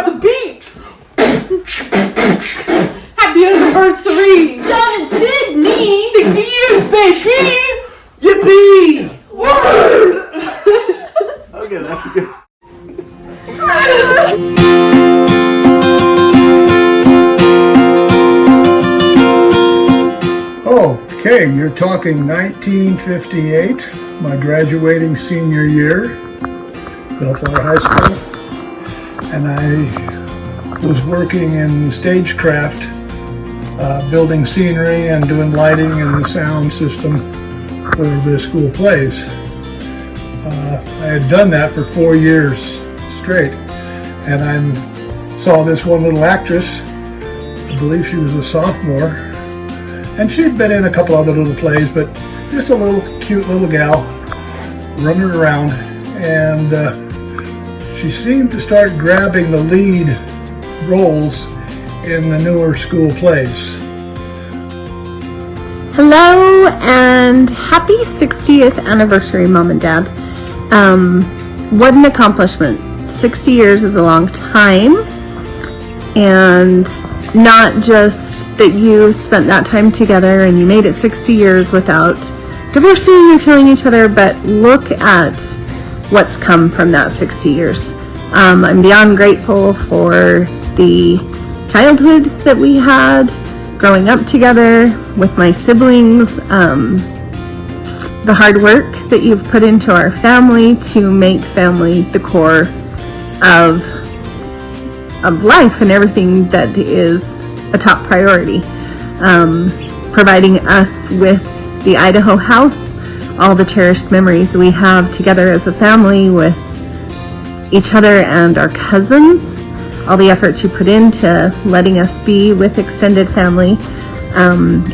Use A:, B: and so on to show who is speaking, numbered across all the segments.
A: at the beach. Happy anniversary,
B: John and Sydney.
A: 60 years, baby.
C: Yippee!
A: Word.
C: Okay, that's good.
D: Okay, you're talking 1958, my graduating senior year, Bellflower High School, and I was working in stagecraft, building scenery and doing lighting and the sound system for the school plays. I had done that for 4 years straight, and I saw this one little actress, I believe she was a sophomore, and she'd been in a couple other little plays, but just a little cute little gal running around, and she seemed to start grabbing the lead roles in the newer school plays.
E: Hello and happy 60th anniversary, Mom and Dad. What an accomplishment. 60 years is a long time, and not just that you spent that time together and you made it 60 years without divorcing or killing each other, but look at what's come from that 60 years. I'm beyond grateful for the childhood that we had, growing up together with my siblings, the hard work that you've put into our family to make family the core of life and everything that is a top priority. Providing us with the Idaho house, all the cherished memories we have together as a family with each other and our cousins, all the efforts you put into letting us be with extended family.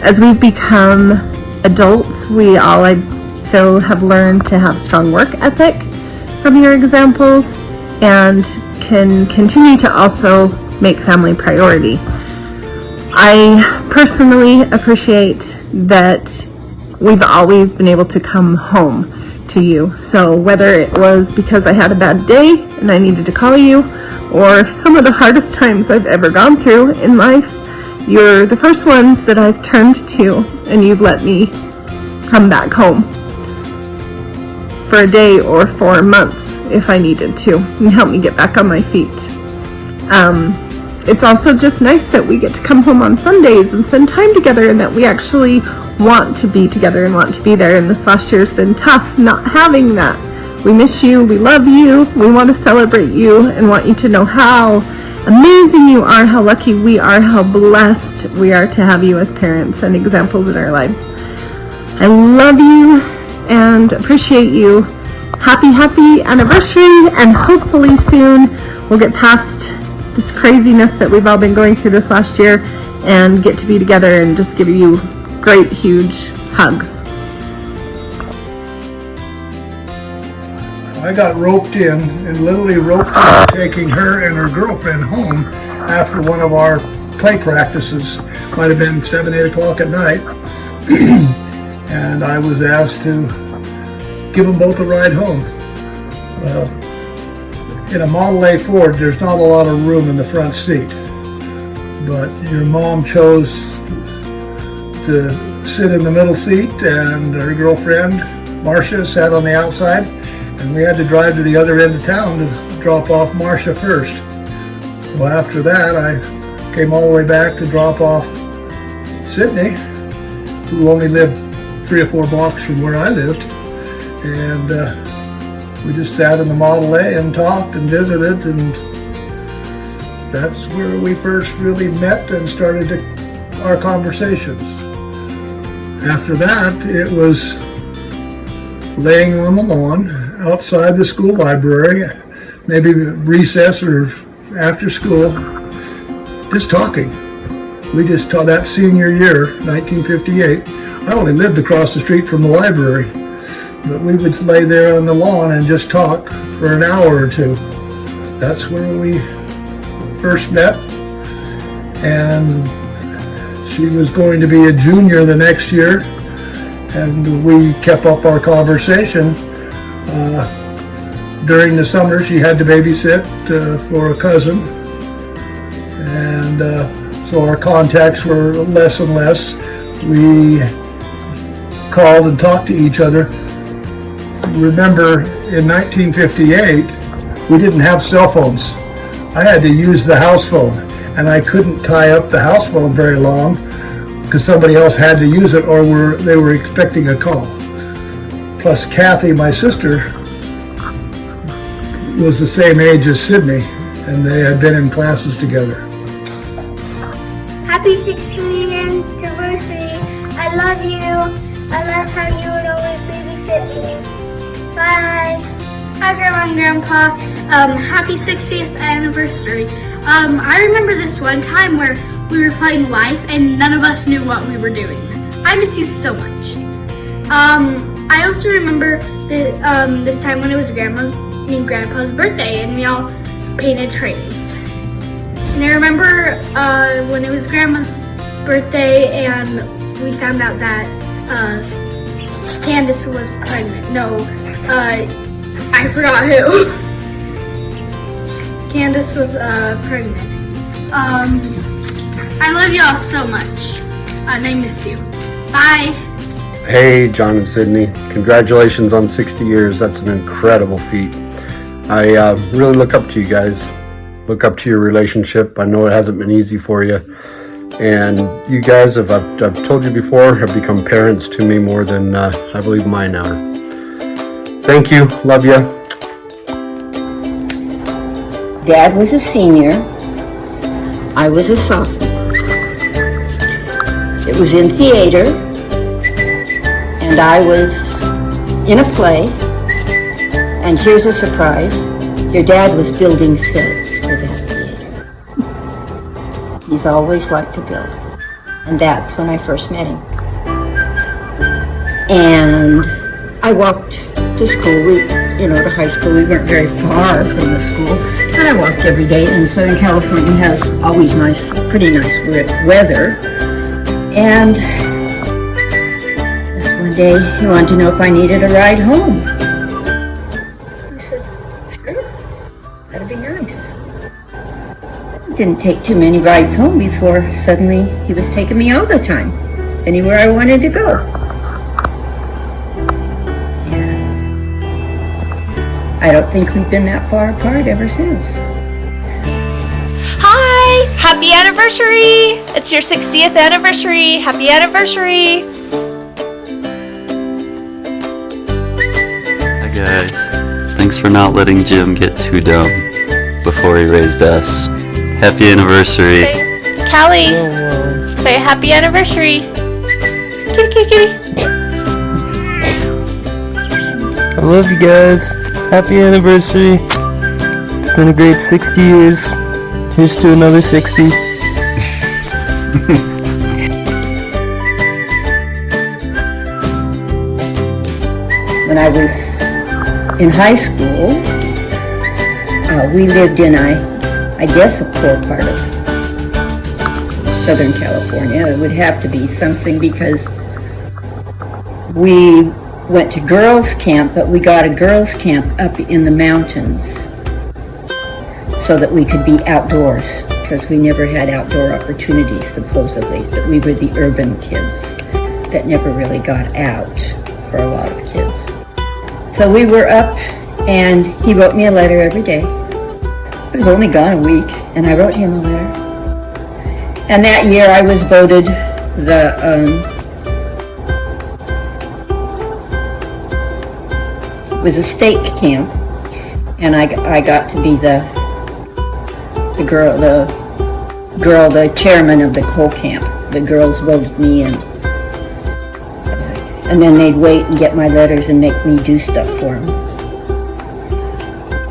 E: As we've become adults, we all, I feel, have learned to have strong work ethic from your examples and can continue to also make family priority. I personally appreciate that we've always been able to come home to you. So whether it was because I had a bad day and I needed to call you, or some of the hardest times I've ever gone through in life, you're the first ones that I've turned to, and you've let me come back home for a day or for months if I needed to, and help me get back on my feet. It's also just nice that we get to come home on Sundays and spend time together, and that we actually want to be together and want to be there. And this last year's been tough not having that. We miss you, we love you, we want to celebrate you and want you to know how amazing you are, how lucky we are, how blessed we are to have you as parents and examples in our lives. I love you and appreciate you. Happy anniversary, and hopefully soon we'll get past this craziness that we've all been going through this last year and get to be together and just give you great, huge hugs.
D: I got roped in and literally roped in, taking her and her girlfriend home after one of our play practices. Might have been 7, 8 o'clock at night. And I was asked to give them both a ride home. Well, in a Model A Ford, there's not a lot of room in the front seat. But your mom chose to sit in the middle seat, and her girlfriend, Marcia, sat on the outside. And we had to drive to the other end of town to drop off Marcia first. Well, after that, I came all the way back to drop off Sydney, who only lived 3 or 4 blocks from where I lived. And we just sat in the Model A and talked and visited, and that's where we first really met and started our conversations. After that, it was laying on the lawn outside the school library, maybe recess or after school, just talking. We just taught that senior year, 1958. I only lived across the street from the library, but we would lay there on the lawn and just talk for an hour or two. That's where we first met, and she was going to be a junior the next year, and we kept up our conversation. During the summer, she had to babysit for a cousin, And so our contacts were less and less. We called and talked to each other. Remember, in 1958, we didn't have cell phones. I had to use the house phone, and I couldn't tie up the house phone very long because somebody else had to use it, or they were expecting a call. Plus, Kathy, my sister, was the same age as Sydney, and they had been in classes together.
F: Happy 60th anniversary. I love you. I love how you would always babysit me. Bye.
B: Hi, Grandma and Grandpa. Happy 60th anniversary. I remember this one time where we were playing Life and none of us knew what we were doing. I miss you so much. I also remember this time when it was Grandpa's birthday and we all painted trains. And I remember when it was Grandma's birthday and we found out that Candace was pregnant. No, I forgot who. Candace was pregnant. I love y'all so much. And I miss you. Bye.
C: Hey, John and Sydney. Congratulations on 60 years. That's an incredible feat. I really look up to you guys. Look up to your relationship. I know it hasn't been easy for you. And you guys, I've told you before, have become parents to me more than I believe mine are. Thank you. Love you.
G: Dad was a senior. I was a sophomore. It was in theater, and I was in a play. And here's a surprise. Your dad was building sets for that theater. He's always liked to build. And that's when I first met him. And I walked to school, to high school. We weren't very far from the school, but I walked every day. And Southern California has always pretty nice weather. And this one day, he wanted to know if I needed a ride home. I said, sure, that'd be nice. It didn't take too many rides home before suddenly he was taking me all the time, anywhere I wanted to go. I don't think we've been that far apart ever since.
H: Hi! Happy anniversary! It's your 60th anniversary! Happy anniversary!
I: Hi guys. Thanks for not letting Jim get too dumb before he raised us. Happy anniversary.
H: Callie, say happy anniversary. Kitty, kitty, kitty.
J: I love you guys. Happy anniversary. It's been a great 60 years. Here's to another 60.
G: When I was in high school, we lived in I guess a poor part of Southern California. It would have to be something because we went to girls' camp, but we got a girls' camp up in the mountains so that we could be outdoors, because we never had outdoor opportunities, supposedly, that we were the urban kids that never really got out for a lot of kids. So we were up, and he wrote me a letter every day. I was only gone a week, and I wrote him a letter. And that year I was voted was a state camp, and I got to be the chairman of the whole camp. The girls voted me in, and then they'd wait and get my letters and make me do stuff for them.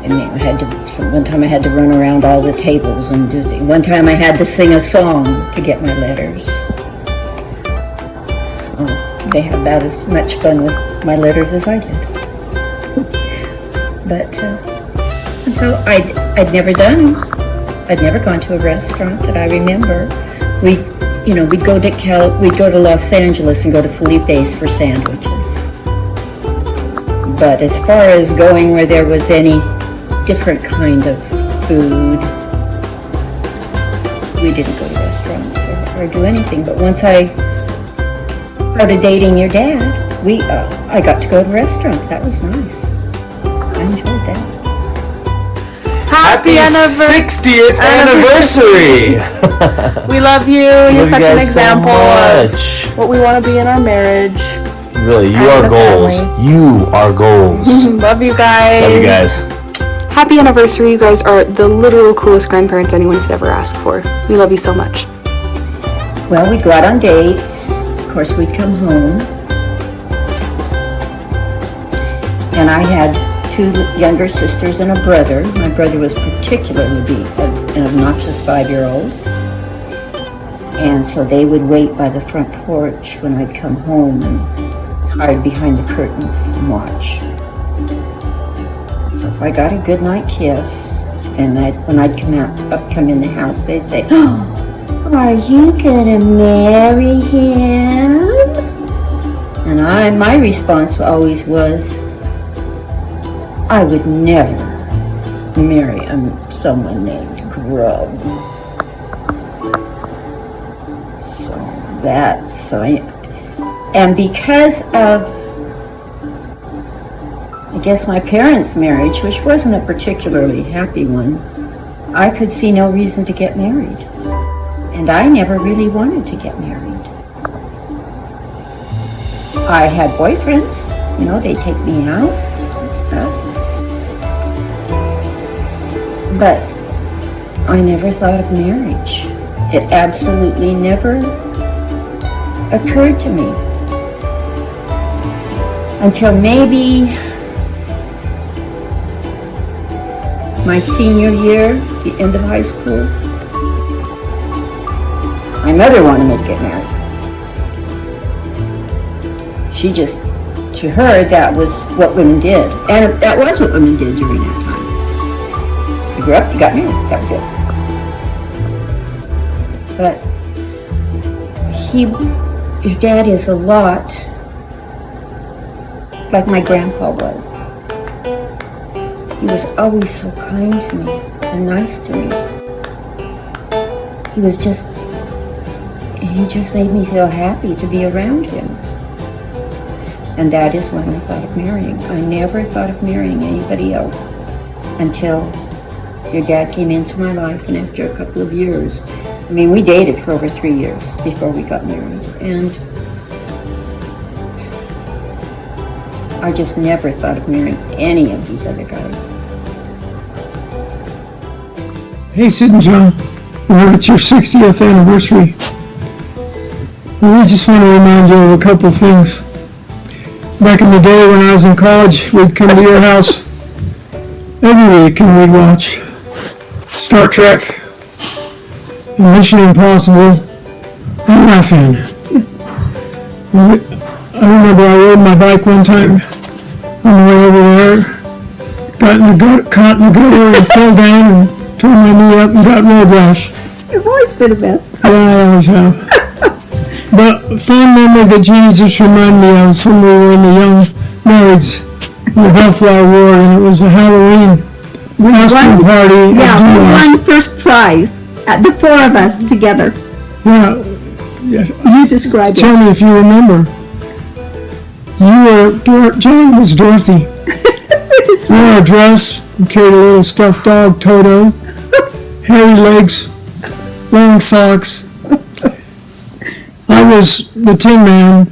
G: And one time I had to run around all the tables and do things. One time I had to sing a song to get my letters. So they had about as much fun with my letters as I did. But, and so I'd never gone to a restaurant that I remember. We'd go to Los Angeles and go to Felipe's for sandwiches. But as far as going where there was any different kind of food, we didn't go to restaurants or do anything. But once I started dating your dad, I got to go to restaurants. That was nice. I enjoyed that.
J: Happy 60th anniversary!
A: We love you. You're
J: Love
A: such
J: you
A: an
J: guys
A: example
J: so
A: of
J: much.
A: what we want to be in our marriage.
J: Really, you
A: And
J: are
A: the
J: goals.
A: family.
J: You are goals.
A: Love you guys.
J: Love you guys.
K: Happy anniversary. You guys are the literal coolest grandparents anyone could ever ask for. We love you so much.
G: Well, we'd go out on dates. Of course, we'd come home. And I had 2 younger sisters and a brother. My brother was particularly an obnoxious 5-year-old. And so they would wait by the front porch when I'd come home and hide behind the curtains and watch. So if I got a good night kiss, and when I'd come in the house, they'd say, "Oh, are you gonna marry him?" And my response always was, I would never marry someone named Grub. And because of, I guess, my parents' marriage, which wasn't a particularly happy one, I could see no reason to get married. And I never really wanted to get married. I had boyfriends, they'd take me out and stuff. But I never thought of marriage. It absolutely never occurred to me. Until maybe my senior year, the end of high school. My mother wanted me to get married. To her, that was what women did. And that was what women did during that time. You grew up, you got married, that was it. But your dad is a lot like my grandpa was. He was always so kind to me and nice to me. He just made me feel happy to be around him. And that is when I thought of marrying. I never thought of marrying anybody else until your dad came into my life, and after a couple of years, we dated for over 3 years before we got married. And I just never thought of marrying any of these other guys.
L: Hey, Sid and John, it's your 60th anniversary. We just want to remind you of a couple things. Back in the day when I was in college, we'd come to your house every week and we'd watch Star Trek and Mission Impossible and laughing. I remember I rode my bike one time on the way over there, caught in the gutter and fell down and tore my knee up and got road rash.
G: You've always been a mess.
L: Yeah, I always have. But a fond memory that Jeannie just reminded me of is when we were in the Young Marrieds in the Bellflower Ward, and it was a Halloween costume party.
G: Yeah, we won first prize. The 4 of us together.
L: Yeah.
G: You describe it.
L: Tell me if you remember. John was Dorothy. You wore a dress and carried a little stuffed dog, Toto, hairy legs, long socks. I was the Tin Man.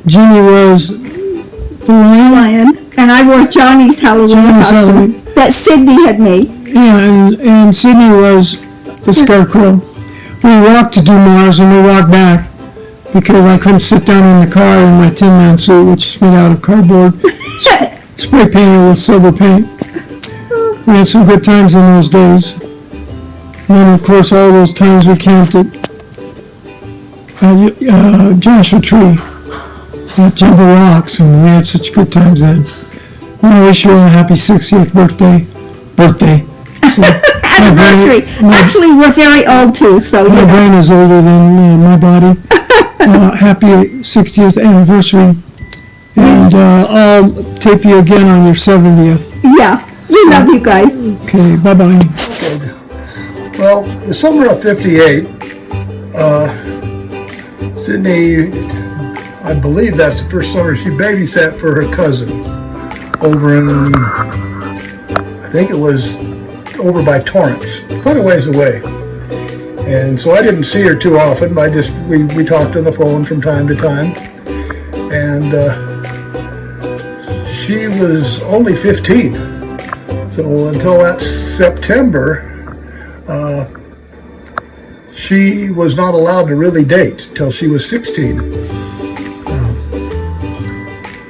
L: Jeannie was the
G: Lion. And I wore Johnny's Halloween costume that Sydney had made.
L: Yeah, and Sydney was the Scarecrow. We walked to Dumars and we walked back because I couldn't sit down in the car in my Tin Man suit, which is made out of cardboard, spray painted with silver paint. We had some good times in those days. And then, of course, all those times we camped at Joshua Tree at Jumbo Rocks, and we had such good times then. I want to wish you all a happy 60th birthday. So,
G: Anniversary. Actually, we're very old too, so
L: my brain is older than my body. Happy 60th anniversary, and I'll tape you again on your 70th.
G: Yeah, we love you guys.
L: Okay, bye-bye.
D: Good. Well, the summer of '58, Sydney, I believe that's the first summer she babysat for her cousin over in, I think it was over by Torrance, quite a ways away. And so I didn't see her too often, but we talked on the phone from time to time. And she was only 15. So until that September, she was not allowed to really date till she was 16.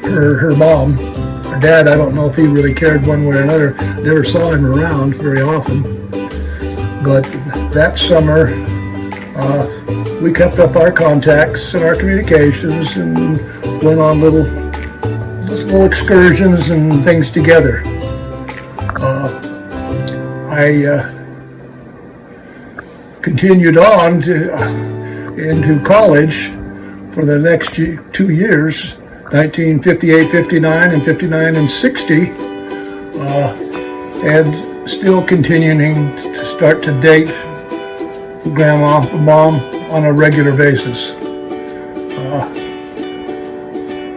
D: Her mom, her dad, I don't know if he really cared one way or another. Never saw him around very often. But that summer, we kept up our contacts and our communications and went on little excursions and things together. I continued on into college for the next 2 years, 1958, 59, and 59 and 60, and still continuing to start to date Grandma, Mom on a regular basis.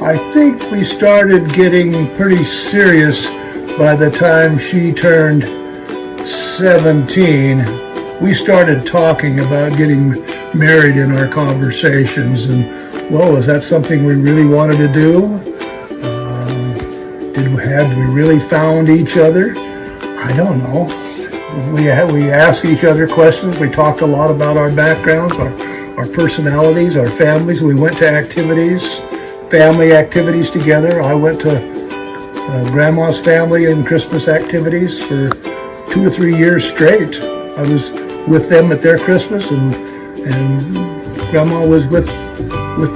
D: I think we started getting pretty serious by the time she turned 17. We started talking about getting married in our conversations, and well, was that something we really wanted to do? Had we really found each other? I don't know. We asked each other questions. We talked a lot about our backgrounds, our personalities, our families. We went to activities, family activities together. I went to Grandma's family and Christmas activities for 2 or 3 years straight. I was with them at their Christmas, and Grandma was with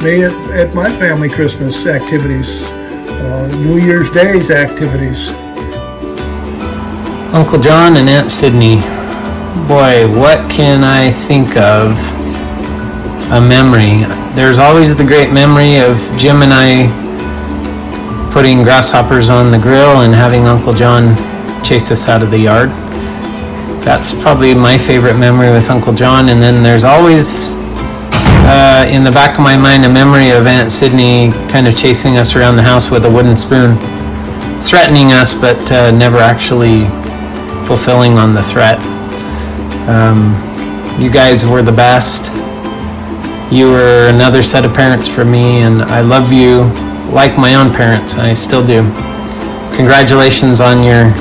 D: me at my family Christmas activities, New Year's Day's activities.
J: Uncle John and Aunt Sydney. Boy, what can I think of? A memory. There's always the great memory of Jim and I putting grasshoppers on the grill and having Uncle John chase us out of the yard. That's probably my favorite memory with Uncle John. And then there's always in the back of my mind a memory of Aunt Sydney kind of chasing us around the house with a wooden spoon, threatening us, but never actually fulfilling on the threat. You guys were the best. You were another set of parents for me, and I love you like my own parents. I still do. Congratulations on your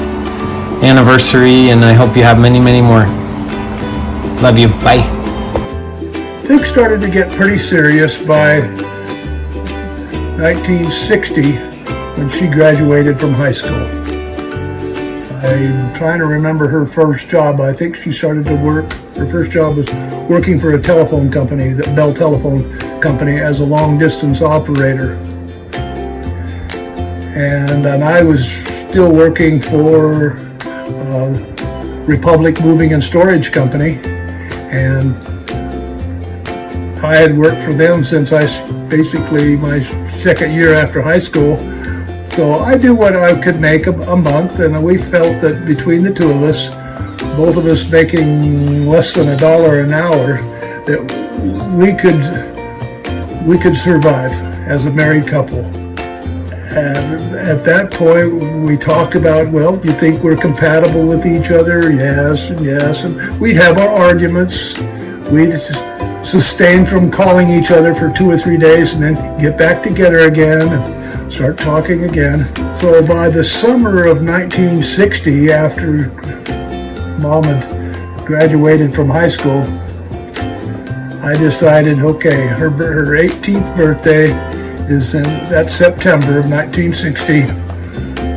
J: anniversary, and I hope you have many, many more. Love you. Bye.
D: Things started to get pretty serious by 1960 when she graduated from high school. I'm trying to remember her first job. I think she started to work. Her first job was working for a telephone company, the Bell Telephone Company, as a long-distance operator. And I was still working for Republic Moving and Storage Company, and I had worked for them since basically my second year after high school. So I do what I could make a month, and we felt that between the two of us, both of us making less than $1 an hour, that we could survive as a married couple. And at that point, we talked about, well, do you think we're compatible with each other? Yes, and yes. And we'd have our arguments. We'd sustain from calling each other for 2 or 3 days and then get back together again and start talking again. So by the summer of 1960, after Mom had graduated from high school, I decided, okay, her 18th birthday is in that September of 1960.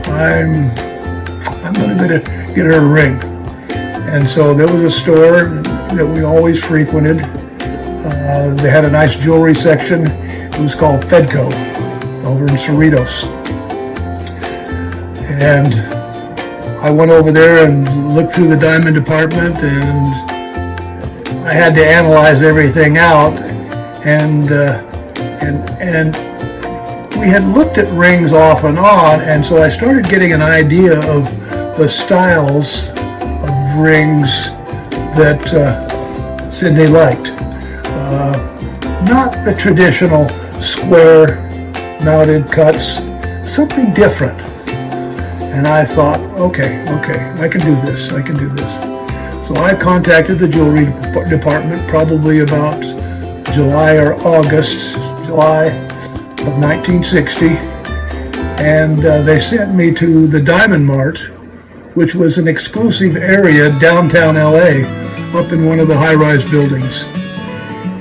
D: I'm going to get her a ring. And so there was a store that we always frequented. They had a nice jewelry section. It was called Fedco over in Cerritos. And I went over there and looked through the diamond department, and I had to analyze everything out. And we had looked at rings off and on, and so I started getting an idea of the styles of rings that Sydney liked. Not the traditional square mounted cuts, something different. And I thought, okay, I can do this. So I contacted the jewelry department probably about July of 1960. And they sent me to the Diamond Mart, which was an exclusive area downtown LA, up in one of the high-rise buildings.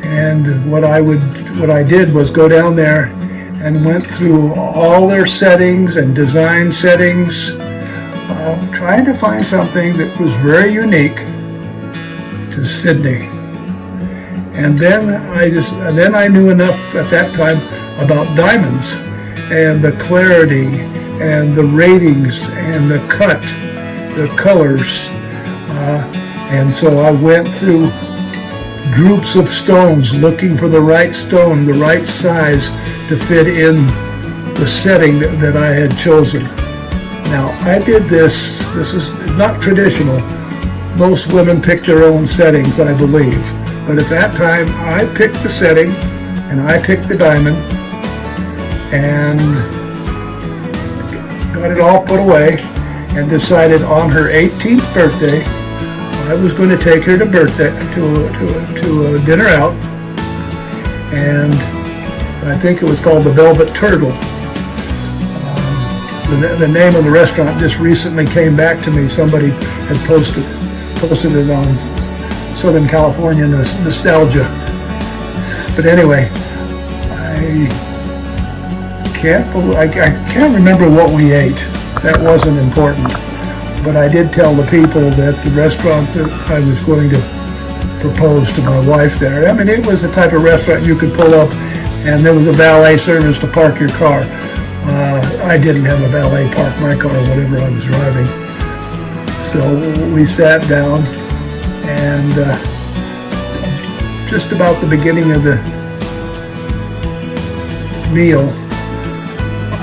D: And what I did was go down there and went through all their settings and design settings, trying to find something that was very unique to Sydney. And then I knew enough at that time about diamonds and the clarity and the ratings and the cut, the colors. And so I went through groups of stones looking for the right stone, the right size to fit in the setting that I had chosen. Now, I did this is not traditional. Most women pick their own settings, I believe. But at that time, I picked the setting and I picked the diamond and got it all put away and decided on her 18th birthday, I was going to take her to a dinner out, and I think it was called the Velvet Turtle. The name of the restaurant just recently came back to me. Somebody had posted it on Southern California Nostalgia. But anyway, I can't remember what we ate. That wasn't important. But I did tell the people that the restaurant that I was going to propose to my wife there, I mean, it was the type of restaurant you could pull up and there was a valet service to park your car. I didn't have a valet park my car, whatever I was driving. So we sat down and just about the beginning of the meal,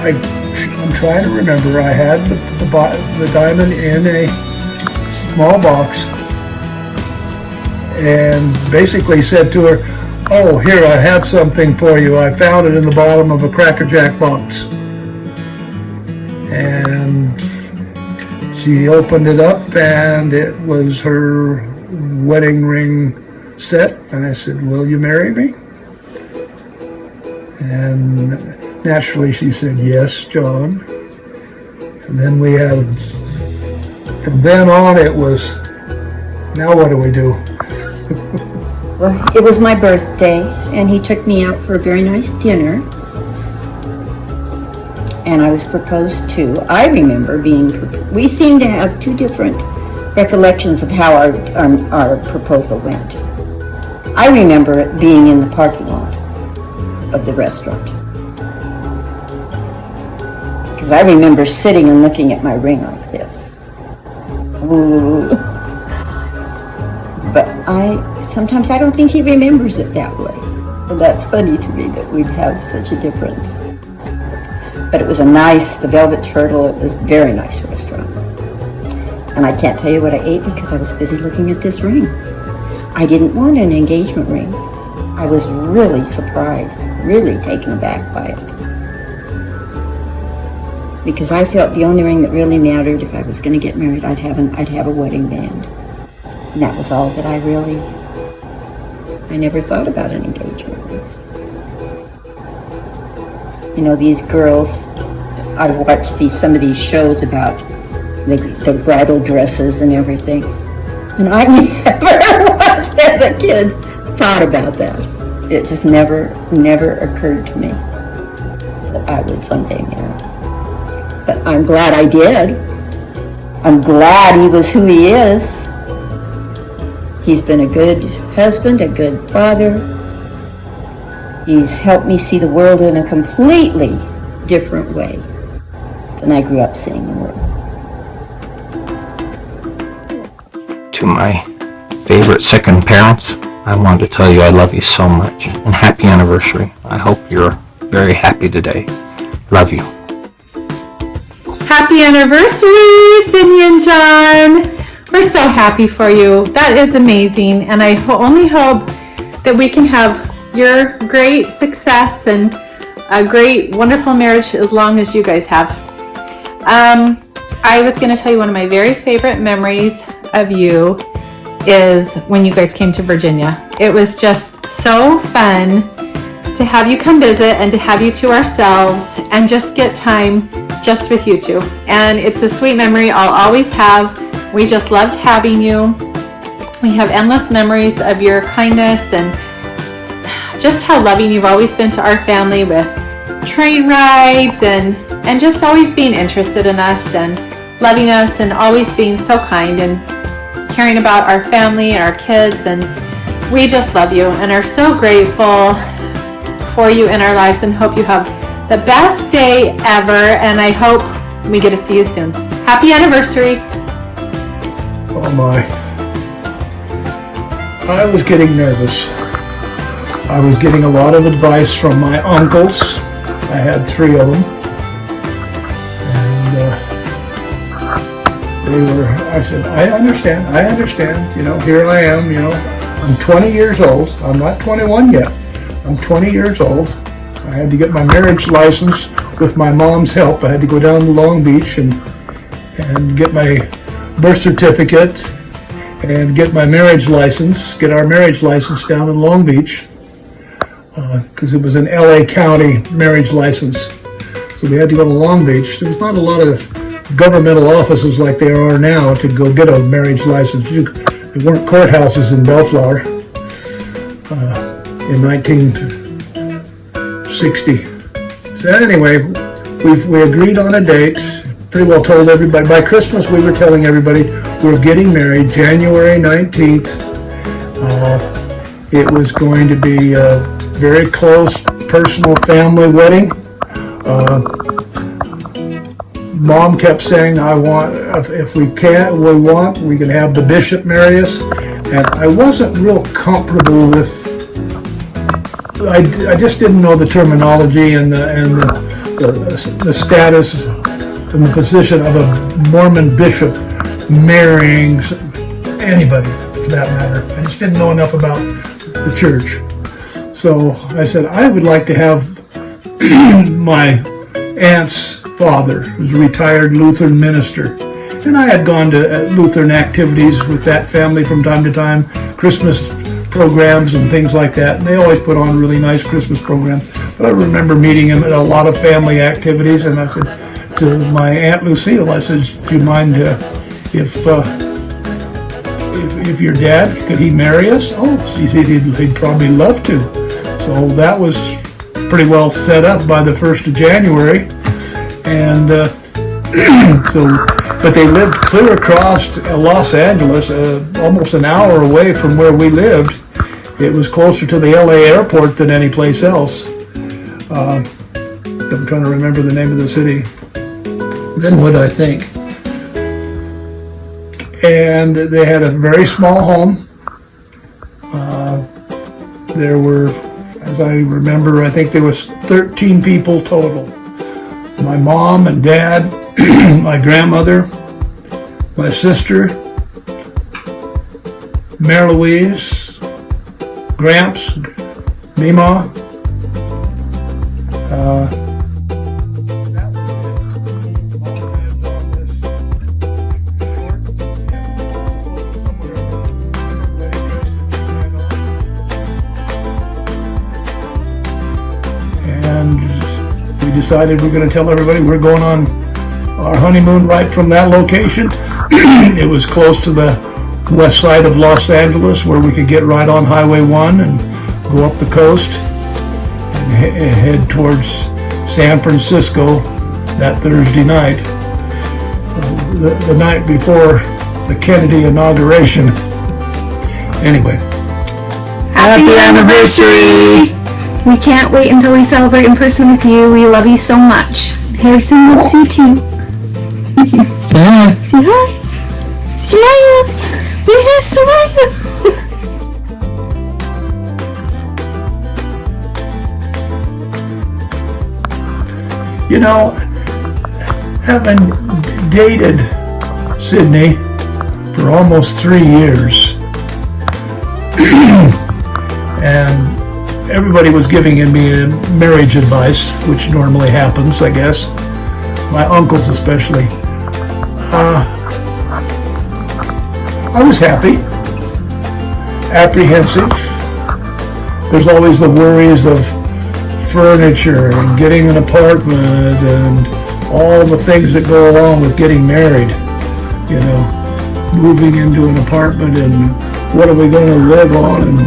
D: I'm trying to remember, I had the diamond in a small box and basically said to her, "Oh, here, I have something for you. I found it in the bottom of a Cracker Jack box." And she opened it up and it was her wedding ring set. And I said, "Will you marry me?" And naturally, she said, "Yes, John." And then we had, from then on, it was, now what do we do?
G: Well, it was my birthday, and he took me out for a very nice dinner. And I was proposed to. I remember we seem to have two different recollections of how our proposal went. I remember it being in the parking lot of the restaurant. Because I remember sitting and looking at my ring like this. Ooh. But sometimes I don't think he remembers it that way. And that's funny to me that we'd have such a different. But it was the Velvet Turtle, it was a very nice restaurant. And I can't tell you what I ate because I was busy looking at this ring. I didn't want an engagement ring. I was really surprised, really taken aback by it. Because I felt the only ring that really mattered if I was going to get married, I'd have a wedding band. And that was all that I never thought about an engagement ring. You know, these girls, I watched some of these shows about the bridal dresses and everything. And I never once as a kid thought about that. It just never occurred to me that I would someday marry. But I'm glad I did. I'm glad he was who he is. He's been a good husband, a good father. He's helped me see the world in a completely different way than I grew up seeing the world.
M: To my favorite second parents, I wanted to tell you I love you so much and happy anniversary. I hope you're very happy today. Love you.
A: Happy anniversary, Sydney and John.
N: We're so happy for you. That is amazing. And I only hope that we can have your great success and a great, wonderful marriage as long as you guys have. I was going to tell you one of my very favorite memories of you is when you guys came to Virginia. It was just so fun to have you come visit and to have you to ourselves and just get time just with you two. And it's a sweet memory I'll always have. We just loved having you. We have endless memories of your kindness and just how loving you've always been to our family with train rides and just always being interested in us and loving us and always being so kind and caring about our family and our kids. And we just love you and are so grateful for you in our lives and hope you have the best day ever. And I hope we get to see you soon. Happy anniversary.
D: Oh my. I was getting nervous. I was getting a lot of advice from my uncles. I had 3 of them. I said, I understand, you know, here I am, you know, I'm 20 years old, I'm not 21 yet, I'm 20 years old. I had to get my marriage license with my mom's help. I had to go down to Long Beach and get my birth certificate and get my marriage license, get our marriage license down in Long Beach, because it was an LA County marriage license. So we had to go to Long Beach. There was not a lot of governmental offices like there are now to go get a marriage license. There weren't courthouses in Bellflower in 1960. So anyway, we agreed on a date. Pretty well told everybody. By Christmas, we were telling everybody we're getting married January 19th. It was going to be a very close, personal family wedding. Mom kept saying, I want, if we can have the bishop marry us. And I wasn't real comfortable with, I just didn't know the terminology and the status and the position of a Mormon bishop marrying anybody, for that matter. I just didn't know enough about the church. So I said, I would like to have my aunt's father, who's a retired Lutheran minister. And I had gone to Lutheran activities with that family from time to time, Christmas programs and things like that. And they always put on really nice Christmas programs. But I remember meeting him at a lot of family activities. And I said to my Aunt Lucille, I said, do you mind if your dad, could he marry us? Oh, she said he'd probably love to. So that was pretty well set up by the 1st of January. And but they lived clear across Los Angeles, almost an hour away from where we lived. It was closer to the LA airport than any place else. I'm trying to remember the name of the city. Linwood, I think. And they had a very small home. There were, as I remember, I think there was 13 people total. My mom and dad, my grandmother, my sister, Mary Louise, Gramps, Mima. Decided we're going to tell everybody we're going on our honeymoon right from that location. It was close to the west side of Los Angeles where we could get right on Highway 1 and go up the coast and head towards San Francisco that Thursday night, the night before the Kennedy inauguration. Anyway.
K: Happy anniversary! We can't wait until we celebrate in person with you. We love you so much. Harrison loves you too. Say hi. Say hi. Smiles. This is smile.
D: You know, having dated Sydney for almost 3 years. And everybody was giving me marriage advice, which normally happens, I guess. My uncles especially. I was happy, apprehensive. There's always the worries of furniture and getting an apartment and all the things that go along with getting married. You know, moving into an apartment and what are we going to live on and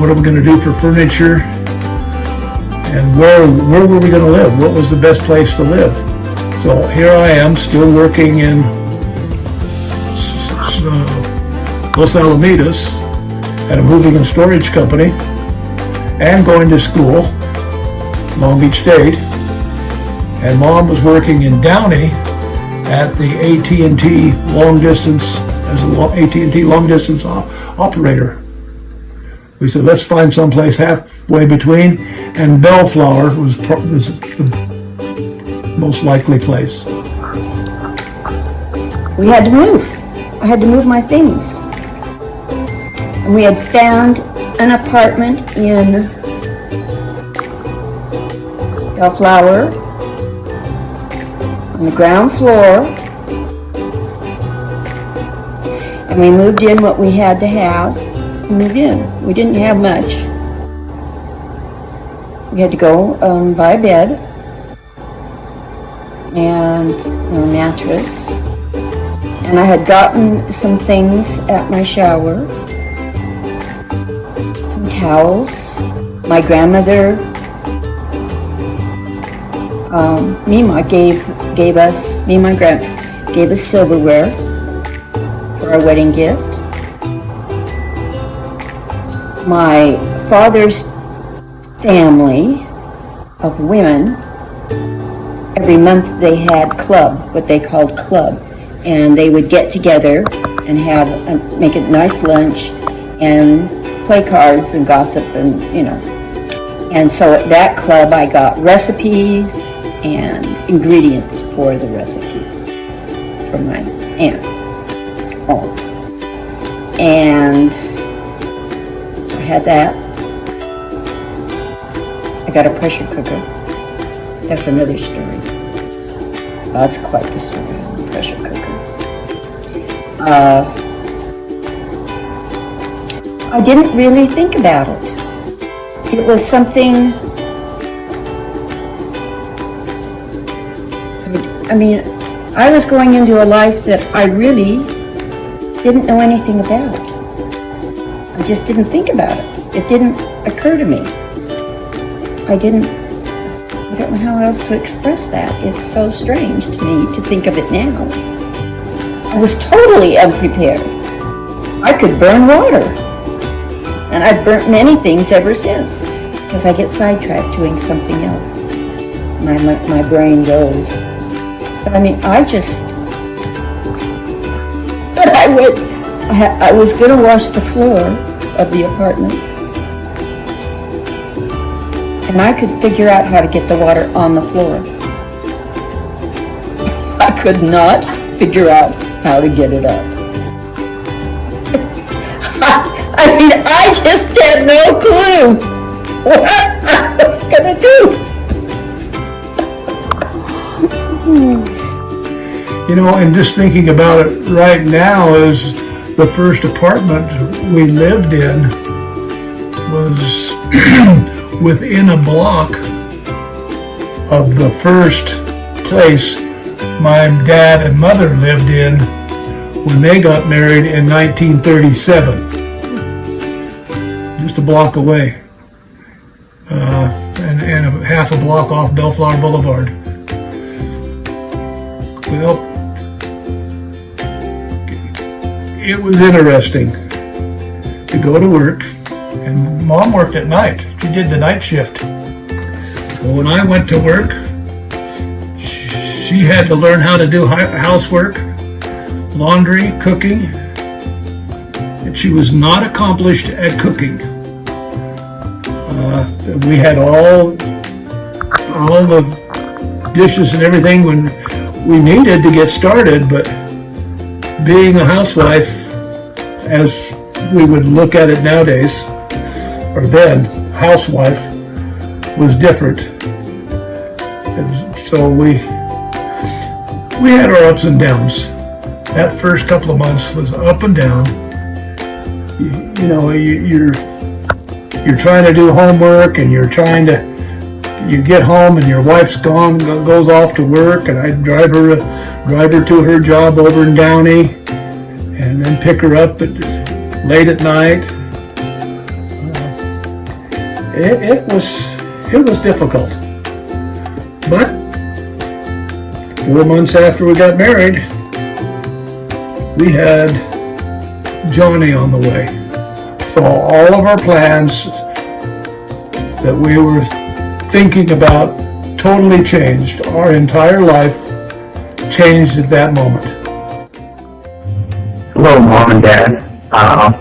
D: what are we going to do for furniture and where were we going to live? What was the best place to live? So here I am still working in Los Alamitos at a moving and storage company and going to school, Long Beach State, and Mom was working in Downey at the AT&T long distance, as an AT&T long distance operator. We said, let's find someplace halfway between, and Bellflower was the most likely place.
G: We had to move. I had to move my things. And we had found an apartment in Bellflower on the ground floor. And we moved in what we had to have to move in. We didn't have much. We had to go buy a bed and a mattress. And I had gotten some things at my shower. Some towels. My grandmother, Mima gave us, me and my gramps, gave us silverware for our wedding gift. My father's family of women, every month they had club, what they called club, and they would get together and make a nice lunch and play cards and gossip and, you know. And so at that club I got recipes and ingredients for the recipes from my aunts' homes. And so I had that. I got a pressure cooker. That's another story. That's quite the story on the pressure cooker. I didn't really think about it. It was something, I was going into a life that I really didn't know anything about. I just didn't think about it. It didn't occur to me. I don't know how else to express that. It's so strange to me to think of it now. I was totally unprepared. I could burn water. And I've burnt many things ever since because I get sidetracked doing something else. My brain goes. But I was going to wash the floor of the apartment. And I could figure out how to get the water on the floor. I could not figure out how to get it up. I just had no clue what I was gonna do.
D: You know, and just thinking about it right now, is the first apartment we lived in was within a block of the first place my dad and mother lived in when they got married in 1937. Just a block away, and a half a block off Bellflower Boulevard. Well, it was interesting to go to work, and Mom worked at night. She did the night shift. So when I went to work, she had to learn how to do housework, laundry, cooking, and she was not accomplished at cooking. We had all the dishes and everything when we needed to get started, but being a housewife, as we would look at it nowadays, or then, housewife, was different. And so we had our ups and downs. That first couple of months was up and down. You're trying to do homework, and you get home and your wife's gone, goes off to work, and I drive her to her job over in Downey, and then pick her up late at night. It was difficult. But 4 months after we got married, we had Johnny on the way. So all of our plans that we were thinking about totally changed. Our entire life changed at that moment.
O: Hello, Mom and Dad.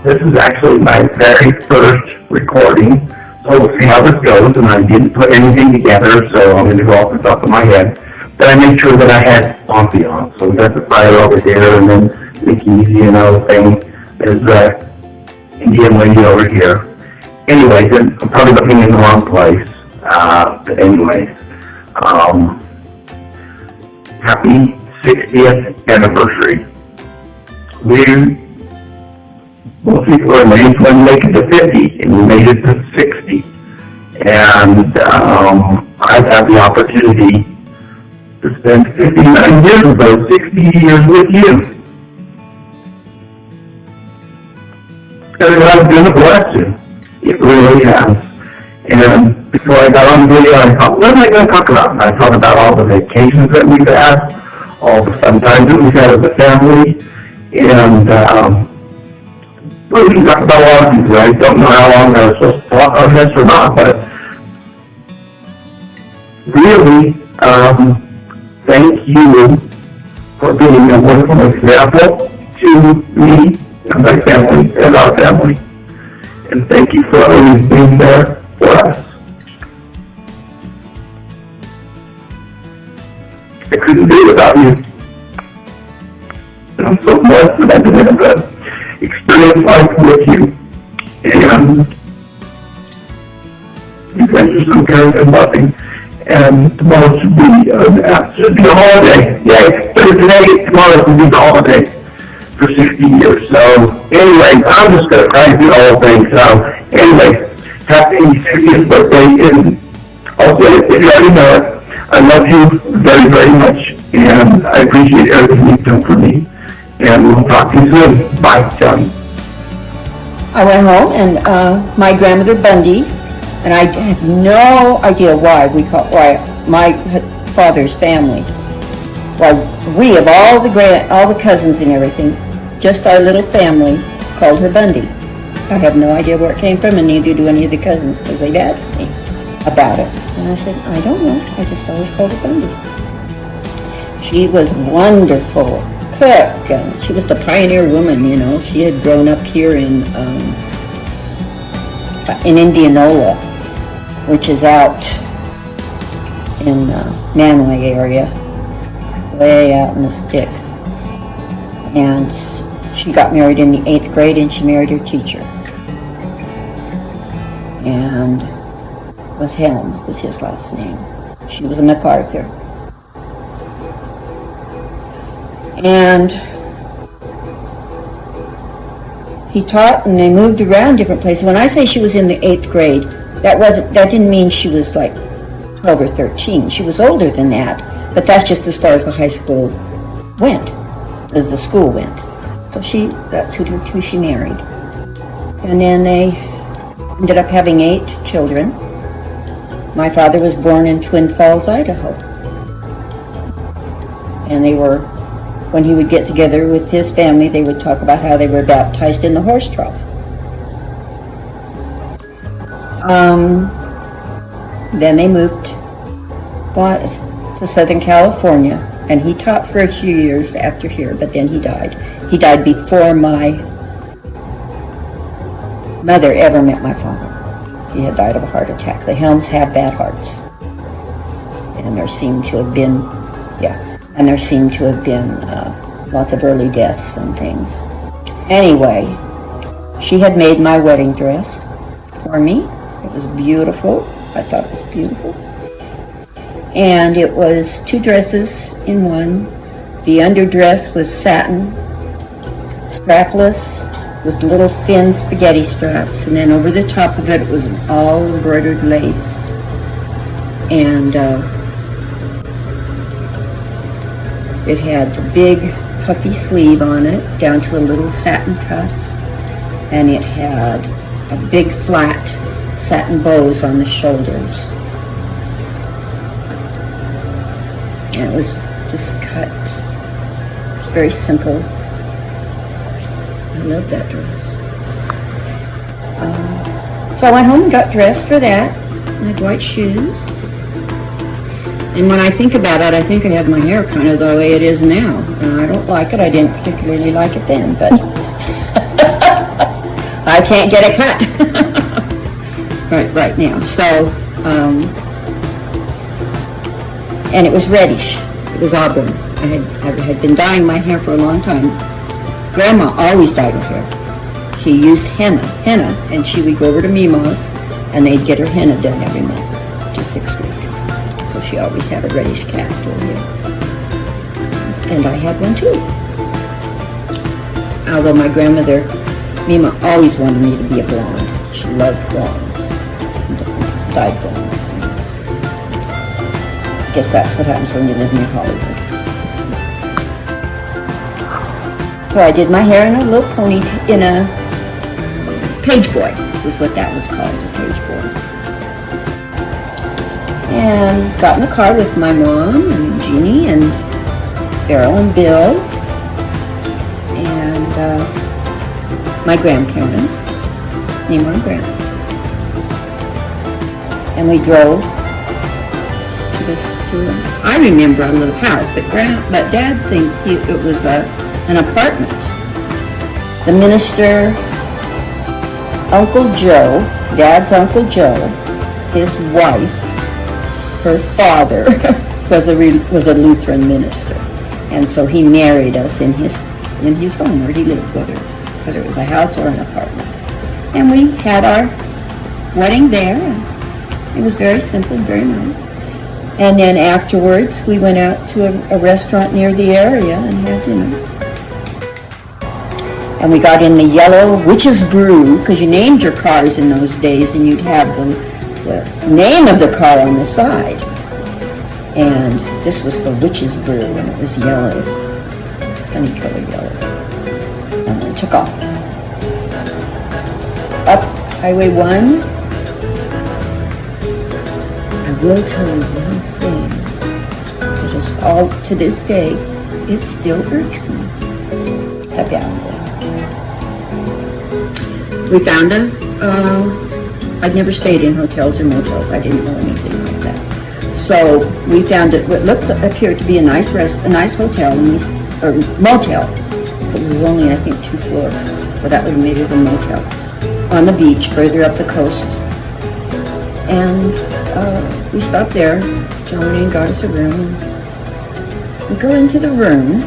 O: This is actually my very first recording, so we'll see how this goes, and I didn't put anything together, so I'm going to go off the top of my head. But I made sure that I had Swampy on, so we got the fire over there, and then Mickey's, thing. There's Indian lady over here. Anyways, I'm probably looking in the wrong place. But anyways, happy 60th anniversary. Most people are amazed when they make it to 50, and we made it to 60. And I've had the opportunity to spend 59 years of those 60 years with you. And it has been a blessing. It really has. And before I got on the video, I thought, what am I going to talk about? And I thought about all the vacations that we've had, all the fun times that we've had as a family, and we can talk about a lot of things. I don't know how long I was supposed to talk on this or not, but really, thank you for being a wonderful example to me and my family and our family. And thank you for always being there for us. I couldn't do it without you. And I'm so blessed that I've been able to experience life with you. And you guys are so caring and loving. And tomorrow should be a holiday. Yay! Tomorrow should be the holiday for 60 years. So, anyway, I'm just going to try to do the whole thing. So, anyway, happy 60th birthday. And also, if you already know it, I love you very, very much. And I appreciate everything you've done for me. And we'll talk to you soon. Bye, Johnny.
G: I went home, and my grandmother Bundy, and I have no idea why my father's family, why we of all the cousins and everything, just our little family called her Bundy. I have no idea where it came from, and neither do any of the cousins, because they'd asked me about it. And I said, I don't know. I just always called her Bundy. She was wonderful cook, and she was the pioneer woman. She had grown up here in Indianola, which is out in Manway area, way out in the sticks. And she got married in the 8th grade, and she married her teacher. And Helm was his last name. She was a MacArthur. And he taught, and they moved around different places. When I say she was in the 8th grade, that didn't mean she was like 12 or 13. She was older than that, but that's just as far as the high school went, as the school went. So that's who she married. And then they ended up having 8 children. My father was born in Twin Falls, Idaho. And when he would get together with his family, they would talk about how they were baptized in the horse trough. Then they moved to Southern California, and he taught for a few years after here, but then he died. He died before my mother ever met my father. He had died of a heart attack. The Helms have bad hearts. And there seemed to have been, lots of early deaths and things. Anyway, she had made my wedding dress for me. It was beautiful. I thought it was beautiful. And it was 2 dresses in one. The underdress was satin, strapless, with little thin spaghetti straps, and then over the top of it was an all embroidered lace. And it had the big puffy sleeve on it, down to a little satin cuff, and it had a big flat satin bows on the shoulders. And it was just cut. It was very simple. I love that dress. So I went home and got dressed for that. I had white shoes. And when I think about it, I think I have my hair kind of the way it is now. And I don't like it. I didn't particularly like it then, but I can't get it cut right now. So, and it was reddish. It was auburn. I had been dyeing my hair for a long time. Grandma always dyed her hair. She used henna, and she would go over to Mima's, and they'd get her henna done every month to 6 weeks. So she always had a reddish cast over here. And I had one too. Although my grandmother, Mima, always wanted me to be a blonde. She loved blondes, dyed blondes. I guess that's what happens when you live near Hollywood. So I did my hair in a little pony, in a page boy, is what that was called, a page boy. And got in the car with my mom and Jeannie and Farrell and Bill and my grandparents, Nima and Grandma. And we drove I remember a little house, but Dad thinks it was an apartment. The minister, Uncle Joe, Dad's Uncle Joe, his wife, her father was a Lutheran minister, and so he married us in his home where he lived, whether it was a house or an apartment. And we had our wedding there, and it was very simple, very nice. And then afterwards, we went out to a restaurant near the area and had dinner. And we got in the yellow Witch's Brew, because you named your cars in those days, and you'd have the name of the car on the side. And this was the Witch's Brew, and it was yellow, funny color yellow. And then took off. Up Highway 1. I will tell you one thing that is all, to this day, it still irks me about this. We found I'd never stayed in hotels or motels. I didn't know anything like that. So we found what appeared to be a nice hotel, or motel. It was only, I think, 2 floors, so that would have made it a motel on the beach, further up the coast. And we stopped there. John went in and got us a room. We go into the room,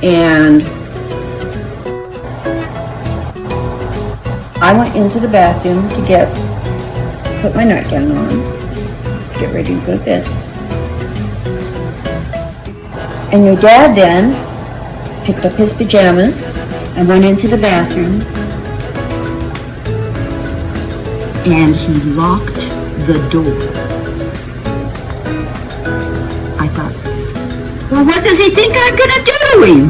G: and I went into the bathroom to put my nightgown on, get ready to go to bed. And your dad then picked up his pajamas and went into the bathroom, and he locked the door. I thought, well, what does he think I'm gonna do to him?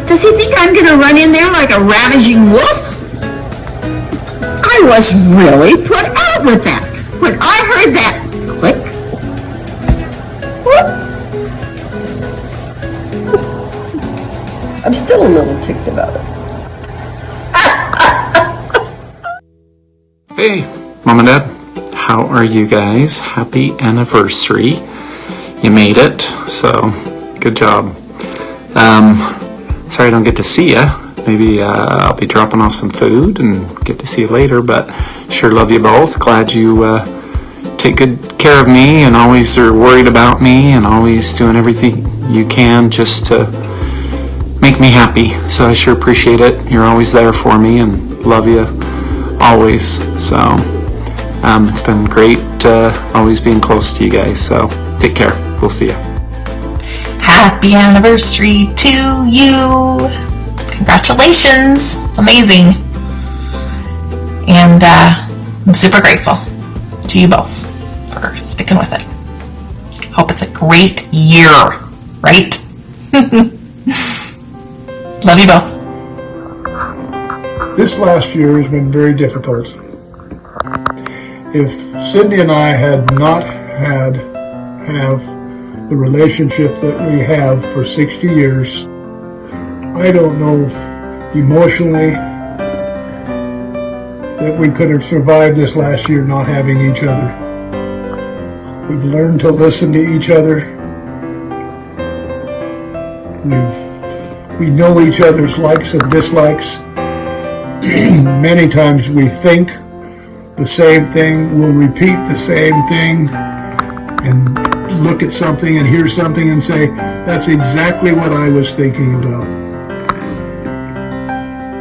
G: Does he think I'm gonna run in there like a ravaging wolf? I was really put out with that. When I heard that click, whoop, I'm still a little ticked about it.
M: Hey, Mom and Dad, how are you guys? Happy anniversary. You made it, so good job. Sorry I don't get to see you. Maybe I'll be dropping off some food and get to see you later, but sure love you both. Glad you
J: take good care of me and always are worried about me and always doing everything you can just to make me happy. So I sure appreciate it. You're always there for me and love you always. So it's been great always being close to you guys. So take care. We'll see you.
P: Happy anniversary to you. Congratulations. It's amazing. And I'm super grateful to you both for sticking with it. Hope it's a great year, right? Love you both.
D: This last year has been very difficult. If Sydney and I had not have the relationship that we have for 60 years, I don't know emotionally that we could have survived this last year not having each other. We've learned to listen to each other. We know each other's likes and dislikes. Many times we think the same thing, we'll repeat the same thing, and look at something and hear something and say, that's exactly what I was thinking about.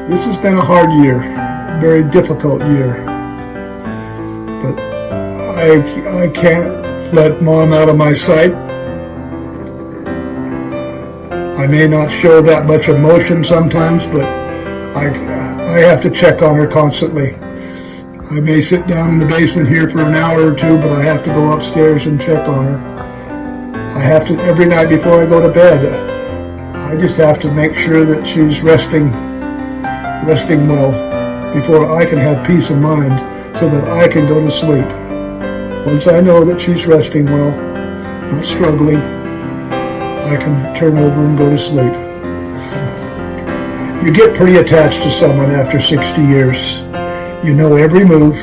D: This has been a hard year, a very difficult year, but I can't let Mom out of my sight. I may not show that much emotion sometimes, but I have to check on her constantly. I may sit down in the basement here for an hour or two, but I have to go upstairs and check on her. I have to, every night before I go to bed, I just have to make sure that she's resting well before I can have peace of mind so that I can go to sleep. Once I know that she's resting well, not struggling, I can turn over and go to sleep. You get pretty attached to someone after 60 years. You know every move,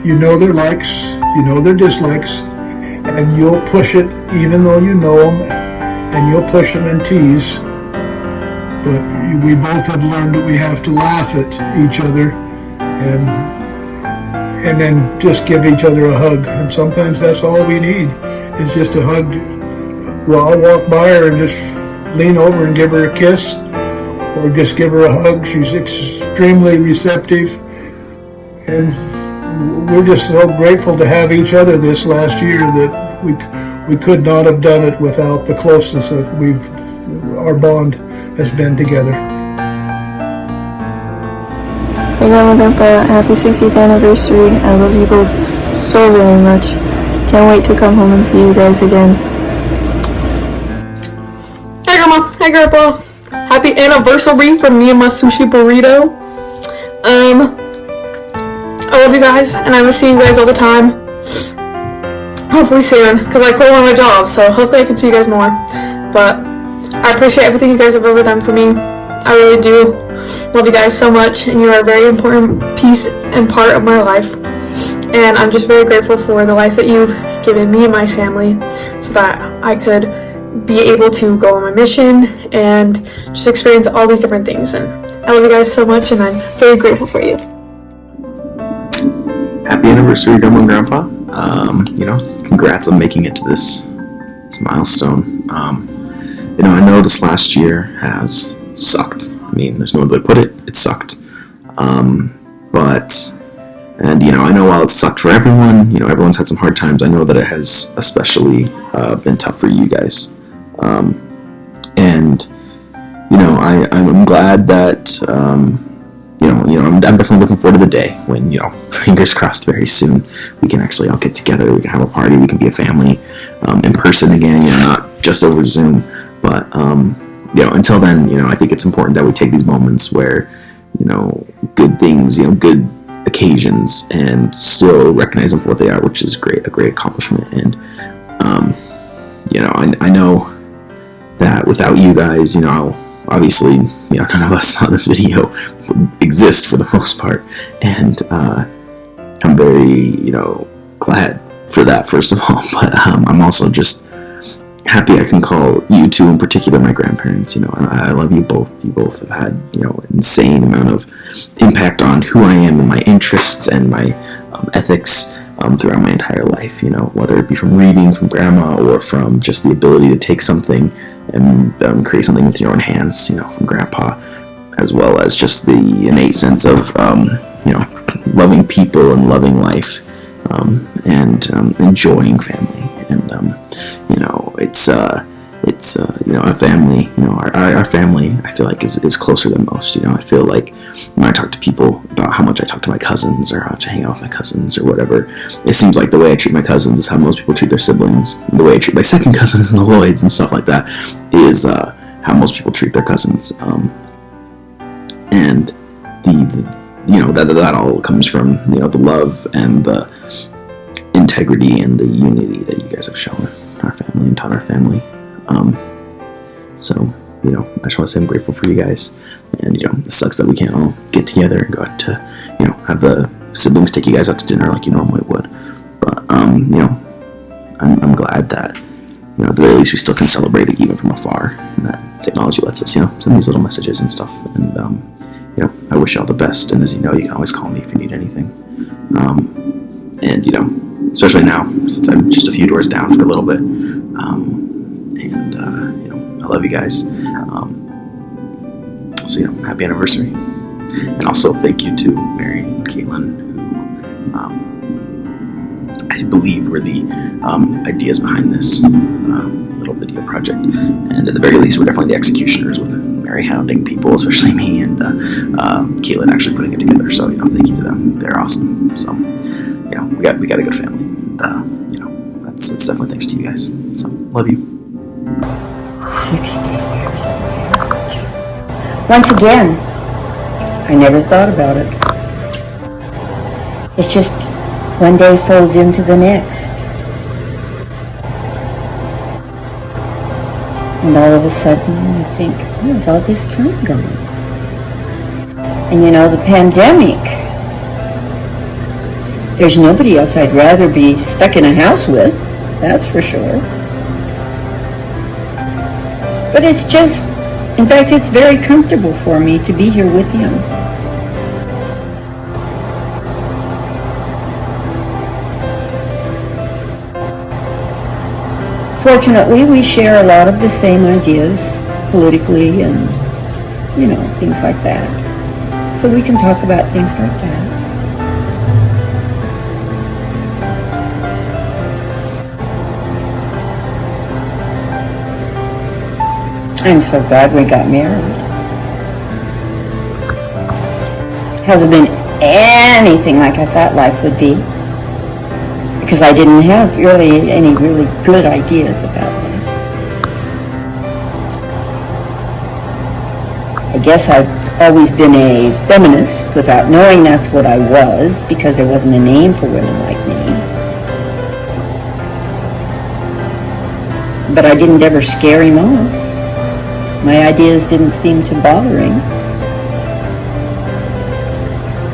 D: you know their likes, you know their dislikes, and you'll push it even though you know them, and you'll push them and tease. But we both have learned that we have to laugh at each other and then just give each other a hug. And sometimes that's all we need, is just a hug. Well, I'll walk by her and just lean over and give her a kiss, or just give her a hug. She's extremely receptive. And we're just so grateful to have each other this last year that we could not have done it without the closeness that our bond has been together.
Q: Hey Grandma and Grandpa, happy 60th anniversary. I love you both so very much. Can't wait to come home and see you guys again.
A: Hi Grandma, hi Grandpa. Happy anniversary from me and my sushi burrito. I love you guys, and I will see you guys all the time. Hopefully soon, because I quit my job, so hopefully I can see you guys more. But I appreciate everything you guys have ever done for me. I really do love you guys so much, and you are a very important piece and part of my life. And I'm just very grateful for the life that you've given me and my family, so that I could be able to go on my mission and just experience all these different things. And I love you guys so much, and I'm very grateful for you.
R: Happy anniversary, Grandma and Grandpa. Congrats on making it to this milestone. I know this last year has sucked. I mean, there's no other way to put it. It sucked. I know while it sucked for everyone, everyone's had some hard times. I know that it has especially been tough for you guys. I'm glad that, I'm definitely looking forward to the day when, fingers crossed very soon, we can actually all get together, we can have a party, we can be a family in person again, not just over Zoom. But, until then, I think it's important that we take these moments where, good things, good occasions, and still recognize them for what they are, which is a great accomplishment. And, I know that without you guys, obviously, none of us on this video would exist for the most part. And I'm very, glad for that, first of all. But I'm also just happy I can call you two in particular my grandparents. I love you both. You both have had, an insane amount of impact on who I am and my interests and my ethics. throughout my entire life, whether it be from reading from grandma or from just the ability to take something and create something with your own hands, from grandpa, as well as just the innate sense of, loving people and loving life, and enjoying family. And, it's a family, our family, I feel like is closer than most. I feel like when I talk to people about how much I talk to my cousins or how much I hang out with my cousins or whatever, it seems like the way I treat my cousins is how most people treat their siblings. The way I treat my second cousins and the Lloyds and stuff like that is how most people treat their cousins. And that all comes from the love and the integrity and the unity that you guys have shown our family and taught our family. So I just want to say I'm grateful for you guys, and it sucks that we can't all get together and go out to have the siblings take you guys out to dinner like you normally would. But I'm glad that at the very least we still can celebrate it even from afar, and that technology lets us send these little messages and stuff. And I wish you all the best, and as you know, you can always call me if you need anything. And especially now since I'm just a few doors down for a little bit. I love you guys. So happy anniversary. And also thank you to Mary and Caitlin, who I believe were the ideas behind this little video project. And at the very least, we're definitely the executioners, with Mary hounding people, especially me, and Caitlin actually putting it together. So thank you to them. They're awesome. So we got a good family, and that's definitely thanks to you guys. So love you.
G: 60 years of marriage. Once again, I never thought about it. It's just one day folds into the next. And all of a sudden you think, where's all this time gone? And the pandemic, there's nobody else I'd rather be stuck in a house with, that's for sure. But it's just, in fact, it's very comfortable for me to be here with him. Fortunately, we share a lot of the same ideas politically and, things like that. So we can talk about things like that. I'm so glad we got married. Hasn't been anything like I thought life would be, because I didn't have really any really good ideas about life. I guess I've always been a feminist without knowing that's what I was, because there wasn't a name for women like me. But I didn't ever scare him off. My ideas didn't seem to bother him.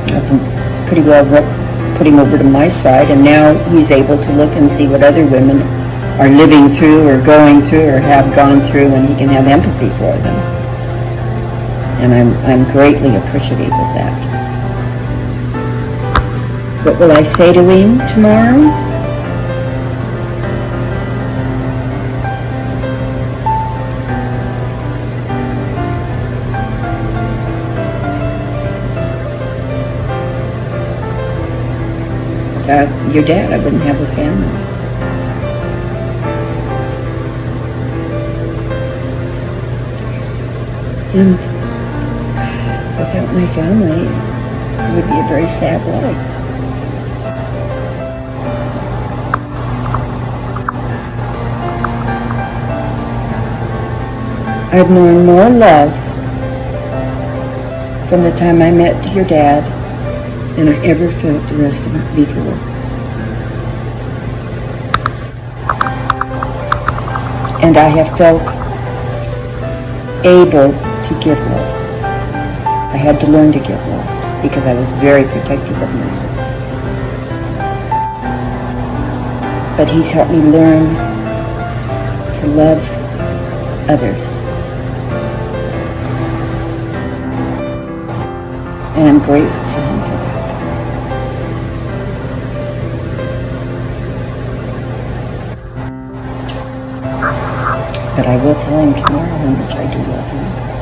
G: I pretty well put him over to my side, and now he's able to look and see what other women are living through or going through or have gone through, and he can have empathy for them. And I'm greatly appreciative of that. What will I say to him tomorrow? Without your dad, I wouldn't have a family. And without my family, it would be a very sad life. I've known more love from the time I met your dad than I ever felt the rest of it before. And I have felt able to give love. I had to learn to give love because I was very protective of myself. But he's helped me learn to love others. And I'm grateful to him for that. But I will tell him tomorrow how much I do love him.